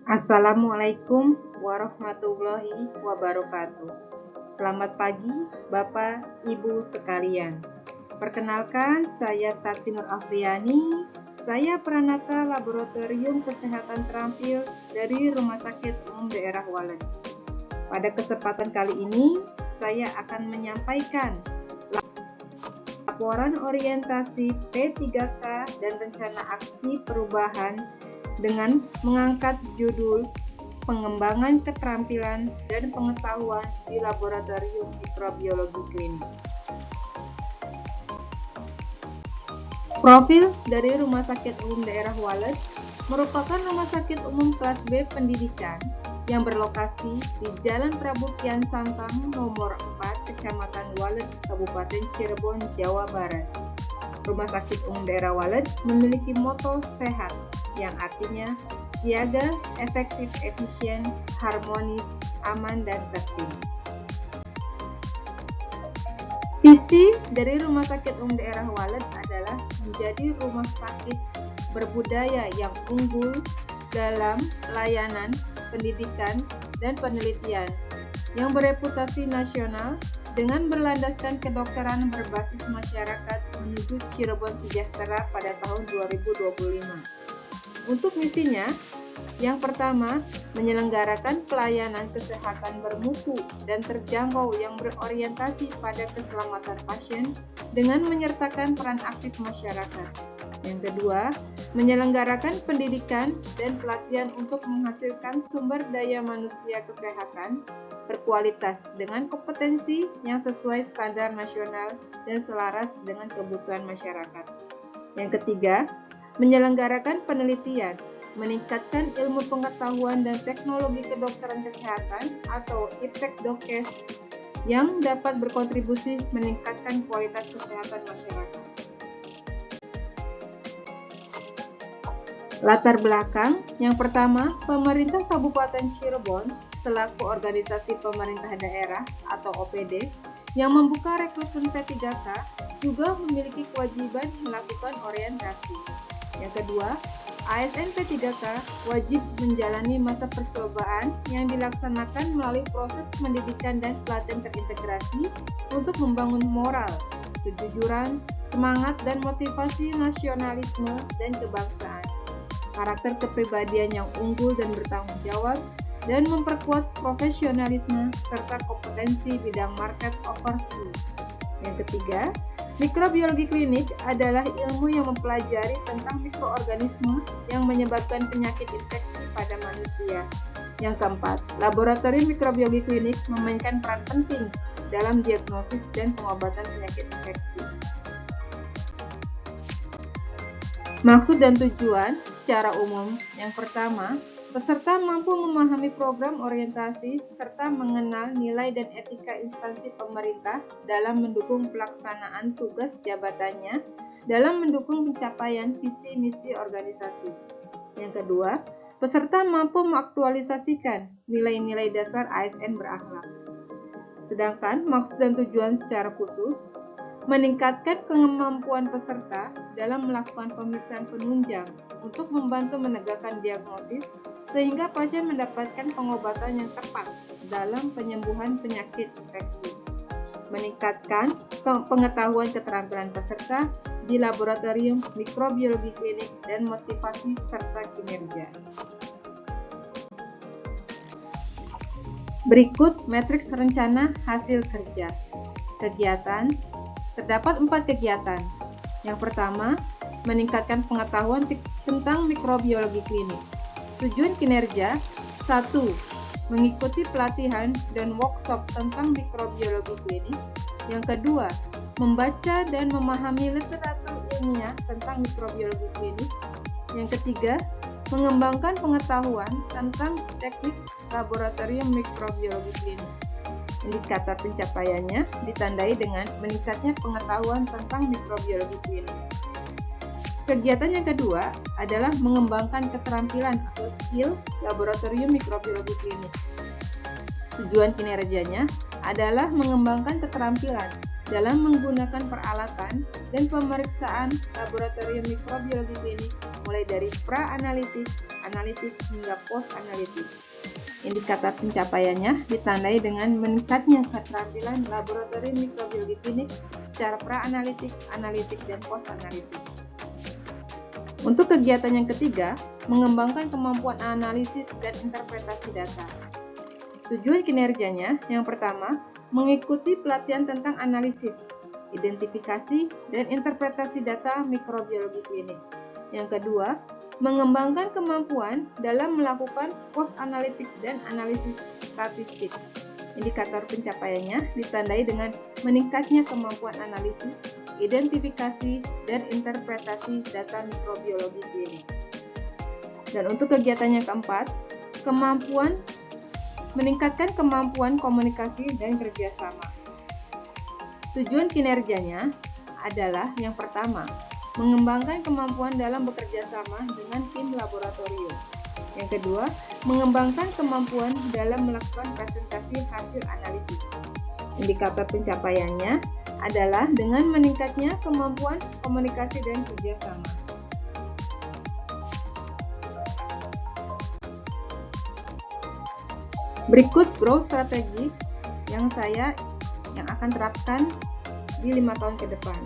Assalamualaikum warahmatullahi wabarakatuh. Selamat pagi Bapak Ibu sekalian. Perkenalkan, saya Tati Nur Afriani. Saya Pranata Laboratorium Kesehatan Terampil dari Rumah Sakit Umum Daerah Walet. Pada kesempatan kali ini, saya akan menyampaikan laporan orientasi P3K dan rencana aksi perubahan dengan mengangkat judul Pengembangan Keterampilan dan Pengetahuan di Laboratorium Mikrobiologi Klinis. Profil dari Rumah Sakit Umum Daerah Walet merupakan rumah sakit umum kelas B pendidikan yang berlokasi di Jalan Prabu Kian Santang nomor 4, Kecamatan Walet, Kabupaten Cirebon, Jawa Barat. Rumah Sakit Umum Daerah Walet memiliki moto sehat, yang artinya siaga, efektif, efisien, harmonis, aman, dan tertib. Visi dari Rumah Sakit Umum Daerah Walet adalah menjadi rumah sakit berbudaya yang unggul dalam layanan, pendidikan, dan penelitian, yang bereputasi nasional dengan berlandaskan kedokteran berbasis masyarakat menuju Cirebon sejahtera pada tahun 2025. Untuk misinya, yang pertama, menyelenggarakan pelayanan kesehatan bermutu dan terjangkau yang berorientasi pada keselamatan pasien dengan menyertakan peran aktif masyarakat. Yang kedua, menyelenggarakan pendidikan dan pelatihan untuk menghasilkan sumber daya manusia kesehatan berkualitas dengan kompetensi yang sesuai standar nasional dan selaras dengan kebutuhan masyarakat. Yang ketiga, menyelenggarakan penelitian, meningkatkan ilmu pengetahuan dan teknologi kedokteran kesehatan atau IPTEK-Dokes yang dapat berkontribusi meningkatkan kualitas kesehatan masyarakat. Latar belakang, yang pertama, pemerintah Kabupaten Cirebon selaku organisasi pemerintah daerah atau OPD yang membuka rekrutmen P3K juga memiliki kewajiban melakukan orientasi. Yang kedua, ASN P3K wajib menjalani masa percobaan yang dilaksanakan melalui proses pendidikan dan pelatihan terintegrasi untuk membangun moral, kejujuran, semangat dan motivasi nasionalisme dan kebangsaan, karakter kepribadian yang unggul dan bertanggung jawab, dan memperkuat profesionalisme serta kompetensi bidang market overview. Yang ketiga, mikrobiologi klinik adalah ilmu yang mempelajari tentang mikroorganisme yang menyebabkan penyakit infeksi pada manusia. Yang keempat, laboratorium mikrobiologi klinik memainkan peran penting dalam diagnosis dan pengobatan penyakit infeksi. Maksud dan tujuan secara umum, yang pertama, peserta mampu memahami program orientasi serta mengenal nilai dan etika instansi pemerintah dalam mendukung pelaksanaan tugas jabatannya dalam mendukung pencapaian visi misi organisasi. Yang kedua, peserta mampu mengaktualisasikan nilai-nilai dasar ASN berakhlak. Sedangkan maksud dan tujuan secara khusus, meningkatkan kemampuan peserta dalam melakukan pemeriksaan penunjang untuk membantu menegakkan diagnosis sehingga pasien mendapatkan pengobatan yang tepat dalam penyembuhan penyakit infeksi. Meningkatkan pengetahuan keterampilan peserta di laboratorium mikrobiologi klinik dan motivasi serta kinerja. Berikut matriks rencana hasil kerja. Kegiatan. Terdapat 4 kegiatan. Yang pertama, meningkatkan pengetahuan tentang mikrobiologi klinik. Tujuan kinerja 1. Mengikuti pelatihan dan workshop tentang mikrobiologi klinik. Yang kedua, membaca dan memahami literatur ilmiah tentang mikrobiologi klinik. Yang ketiga, mengembangkan pengetahuan tentang teknik laboratorium mikrobiologi klinik. Indikator pencapaiannya ditandai dengan meningkatnya pengetahuan tentang mikrobiologi klinik. Kegiatan yang kedua adalah mengembangkan keterampilan atau skill laboratorium mikrobiologi klinik. Tujuan kinerjanya adalah mengembangkan keterampilan dalam menggunakan peralatan dan pemeriksaan laboratorium mikrobiologi klinik mulai dari pra-analitik, analitik, hingga post-analitik. Indikator pencapaiannya ditandai dengan meningkatnya keterampilan laboratorium mikrobiologi klinik secara pra-analitik, analitik, dan post-analitik. Untuk kegiatan yang ketiga, mengembangkan kemampuan analisis dan interpretasi data. Tujuan kinerjanya, yang pertama, mengikuti pelatihan tentang analisis, identifikasi, dan interpretasi data mikrobiologi klinik. Yang kedua, mengembangkan kemampuan dalam melakukan post-analitik dan analisis statistik. Indikator pencapaiannya ditandai dengan meningkatnya kemampuan analisis, identifikasi, dan interpretasi data mikrobiologi klinik. Dan untuk kegiatan yang keempat, meningkatkan kemampuan komunikasi dan kerjasama. Tujuan kinerjanya adalah yang pertama, mengembangkan kemampuan dalam bekerja sama dengan tim laboratorium. Yang kedua, mengembangkan kemampuan dalam melakukan presentasi hasil analisis. Indikator pencapaiannya adalah dengan meningkatnya kemampuan komunikasi dan kerjasama. Berikut growth strategi yang akan terapkan di 5 tahun ke depan.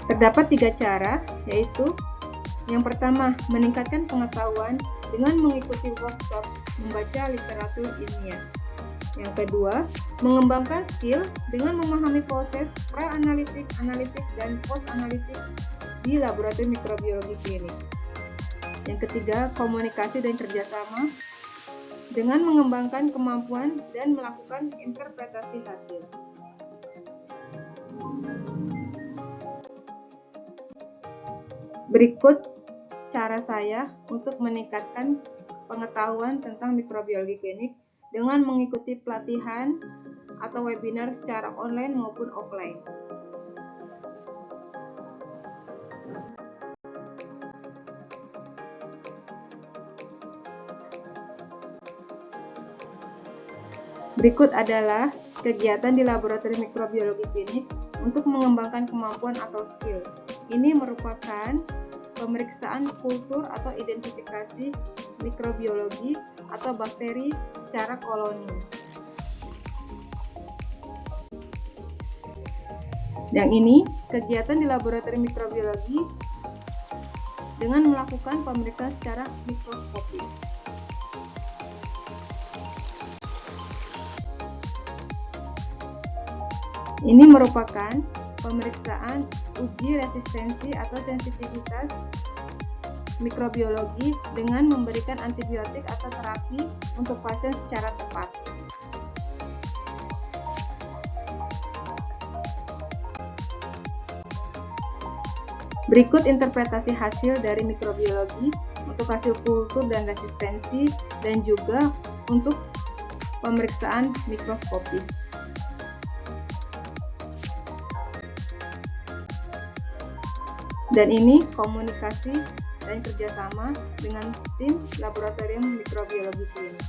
Terdapat 3 cara, yaitu yang pertama, meningkatkan pengetahuan dengan mengikuti workshop membaca literatur ilmiah. Yang kedua, mengembangkan skill dengan memahami proses pra-analitik, analitik, dan post-analitik di laboratorium mikrobiologi klinik. Yang ketiga, komunikasi dan kerjasama dengan mengembangkan kemampuan dan melakukan interpretasi hasil. Berikut cara saya untuk meningkatkan pengetahuan tentang mikrobiologi klinik dengan mengikuti pelatihan atau webinar secara online maupun offline. Berikut adalah kegiatan di laboratorium mikrobiologi klinik untuk mengembangkan kemampuan atau skill. Ini merupakan pemeriksaan kultur atau identifikasi mikrobiologi atau bakteri secara koloni. Yang ini kegiatan di laboratorium mikrobiologi dengan melakukan pemeriksaan secara mikroskopis. Ini merupakan pemeriksaan uji resistensi atau sensitivitas mikrobiologi dengan memberikan antibiotik atau terapi untuk pasien secara tepat. Berikut interpretasi hasil dari mikrobiologi untuk hasil kultur dan resistensi dan juga untuk pemeriksaan mikroskopis. Dan ini komunikasi dan kerjasama dengan tim laboratorium mikrobiologi klinik.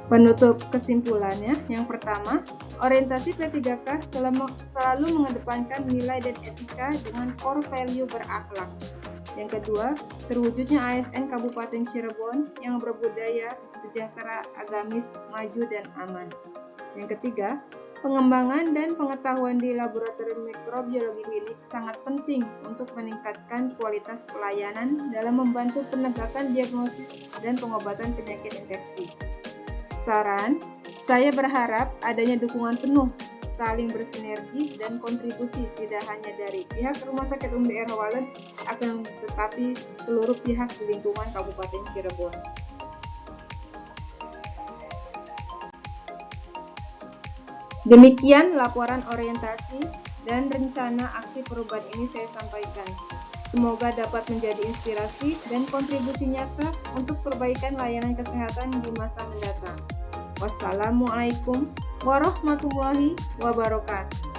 Penutup kesimpulannya, yang pertama, orientasi P3K selalu mengedepankan nilai dan etika dengan core value berakhlak. Yang kedua, terwujudnya ASN Kabupaten Cirebon yang berbudaya, sejahtera, agamis, maju, dan aman. Yang ketiga, pengembangan dan pengetahuan di laboratorium mikrobiologi klinik sangat penting untuk meningkatkan kualitas pelayanan dalam membantu penegakan diagnosis dan pengobatan penyakit infeksi. Saran, saya berharap adanya dukungan penuh, saling bersinergi, dan kontribusi tidak hanya dari pihak Rumah Sakit Umum Daerah Walet, akan tetapi seluruh pihak di lingkungan Kabupaten Cirebon. Demikian laporan orientasi dan rencana aksi perubahan ini saya sampaikan. Semoga dapat menjadi inspirasi dan kontribusi nyata untuk perbaikan layanan kesehatan di masa mendatang. Wassalamualaikum warahmatullahi wabarakatuh.